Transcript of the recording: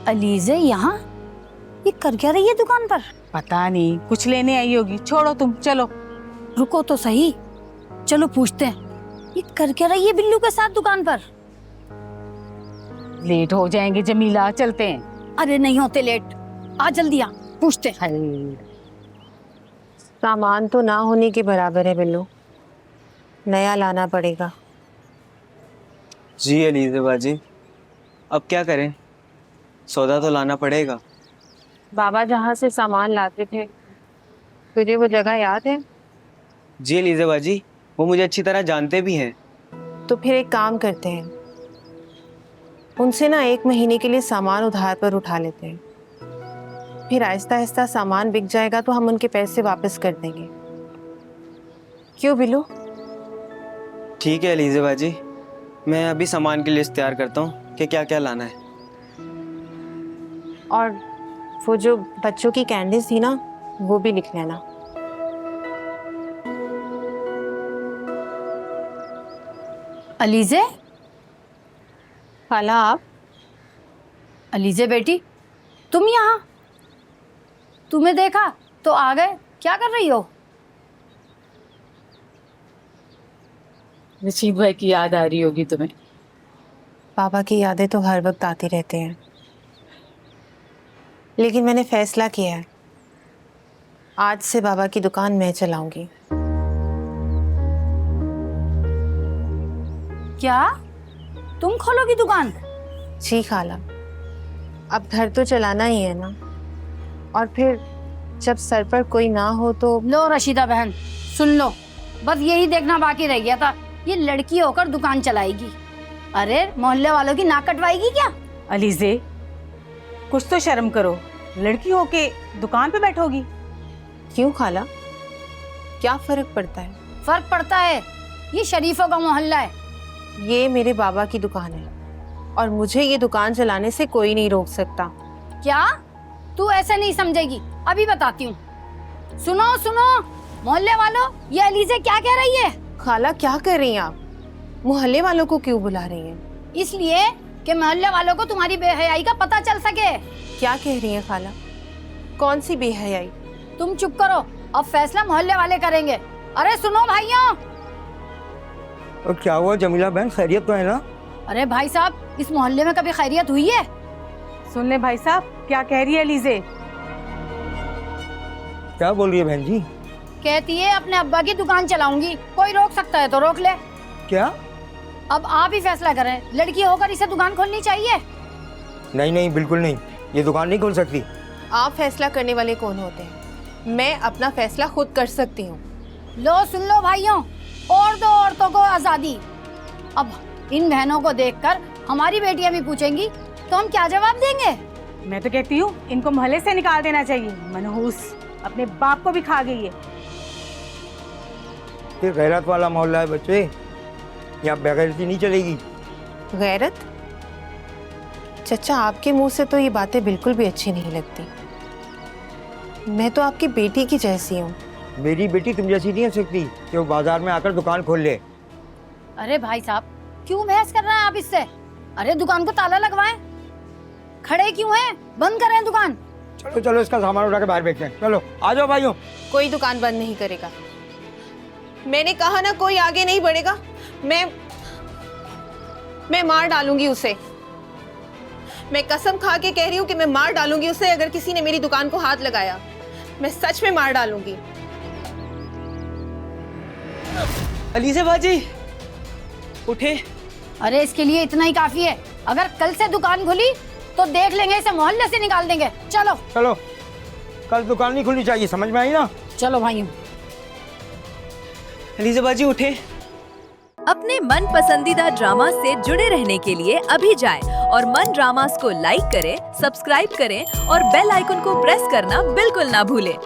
अलीजे यहाँ ये कर क्या रही है दुकान पर? पता नहीं, कुछ लेने आई होगी। छोड़ो तुम, चलो। रुको तो सही, चलो पूछते हैं ये कर क्या रही है बिल्लू के साथ दुकान पर? लेट हो जाएंगे जमीला, चलते हैं। अरे नहीं होते लेट, आ जल्दी आ, पूछते हैं। सामान तो ना होने के बराबर है बिल्लू, नया लाना पड़ेगा। जी अलीज़ा बाजी, अब क्या करें, सौदा तो लाना पड़ेगा। बाबा जहाँ से सामान लाते थे, तुझे वो जगह याद है? जी अलीज़ा बाजी, वो मुझे अच्छी तरह जानते भी हैं। तो फिर एक काम करते हैं, उनसे ना 1 महीने के लिए सामान उधार पर उठा लेते हैं, फिर आहिस्ता आहिस्ता सामान बिक जाएगा तो हम उनके पैसे वापस कर देंगे। क्यों बिल्लू? ठीक है अलीज़ा बाजी, मैं अभी सामान की लिस्ट तैयार करता हूँ कि क्या क्या लाना है। और वो जो बच्चों की कैंडीज थी ना, वो भी लिख लेना। अलीजे, खाला आप? अलीजे बेटी, तुम यहाँ? तुम्हें देखा तो आ गए, क्या कर रही हो? रशीद भाई की याद आ रही होगी तुम्हें। पापा की यादें तो हर वक्त आती रहते हैं, लेकिन मैंने फैसला किया है, आज से बाबा की दुकान मैं चलाऊंगी। क्या तुम खोलोगी दुकान? जी खाला, अब घर तो चलाना ही है ना, और फिर जब सर पर कोई ना हो तो। लो रशीदा बहन, सुन लो, बस यही देखना बाकी रह गया था, ये लड़की होकर दुकान चलाएगी, अरे मोहल्ले वालों की नाक कटवाएगी क्या? अलीजे, कुछ तो शर्म करो, लड़की होके दुकान पे बैठोगी। क्यों खाला, क्या फर्क पड़ता है? फर्क पड़ता है, ये शरीफों का मोहल्ला है। ये मेरे बाबा की दुकान है और मुझे ये दुकान चलाने से कोई नहीं रोक सकता। क्या तू ऐसे नहीं समझेगी? अभी बताती हूँ। सुनो सुनो मोहल्ले वालों, ये अलीजे क्या कह रही है? खाला क्या कर रही हैं आप? मोहल्ले वालों को क्यों बुला रही हैं? इसलिए कि मोहल्ले वालों को तुम्हारी बेहयाई का पता चल सके। क्या कह रही हैं खाला? कौन सी बेहयाई? तुम चुप करो, अब फैसला मोहल्ले वाले करेंगे। अरे सुनो भाइयों। और क्या हुआ जमीला बहन, खैरियत तो है ना? अरे भाई साहब, इस मोहल्ले में कभी खैरियत हुई है? सुन ले भाई साहब, क्या कह रही है अलीजे? क्या बोल रही है बहन जी? कहती है अपने अब्बा की दुकान चलाऊंगी, कोई रोक सकता है तो रोक ले। क्या? अब आप ही फैसला करें, लड़की होकर इसे दुकान खोलनी चाहिए? नहीं नहीं, बिल्कुल नहीं, ये दुकान नहीं खोल सकती। आप फैसला करने वाले कौन होते हैं? मैं अपना फैसला खुद कर सकती हूँ। लो सुन लो भाइयों, और दो औरतों को आजादी। अब इन बहनों को देखकर हमारी बेटियां भी पूछेंगी तो हम क्या जवाब देंगे? मैं तो कहती हूँ इनको मोहल्ले से निकाल देना चाहिए, मनहूस अपने बाप को भी खा गई है। ये गैरत वाला मोहल्ला है बच्चे, यहाँ बेगैरती नहीं चलेगी। गैरत? चचा, आपके मुंह से तो ये बातें बिल्कुल भी अच्छी नहीं लगती। मैं तो आपकी बेटी की जैसी हूँ। मेरी बेटी तुम जैसी नहीं हो सकती कि वो बाजार में आकर दुकान खोल ले। अरे भाई साहब, क्यों बहस कर रहे हैं आप इससे? अरे दुकान को ताला लगवाएं, खड़े क्यों हैं? बंद करें दुकान। चलो चलो, इसका सामान उठा के बाहर बेचते हैं, चलो आ जाओ भाइयों। कोई दुकान बंद नहीं करेगा, मैंने कहा ना, कोई आगे नहीं बढ़ेगा। मैं मार डालूंगी उसे। मैं कसम खा के कह रही हूँ कि मैं मार डालूंगी उसे, अगर किसी ने मेरी दुकान को हाथ लगाया। मैं सच में मार डालूंगी। अलीज़ा बाजी उठे। अरे इसके लिए इतना ही काफी है, अगर कल से दुकान खुली तो देख लेंगे, इसे मोहल्ले से निकाल देंगे। चलो चलो, कल दुकान नहीं खुलनी चाहिए, समझ में आई ना? चलो भाइयों। अलीज़ा बाजी उठे। अपने मन पसंदीदा ड्रामा से जुड़े रहने के लिए अभी जाएं और मन ड्रामास को लाइक करें, सब्सक्राइब करें और बेल आइकन को प्रेस करना बिल्कुल ना भूलें।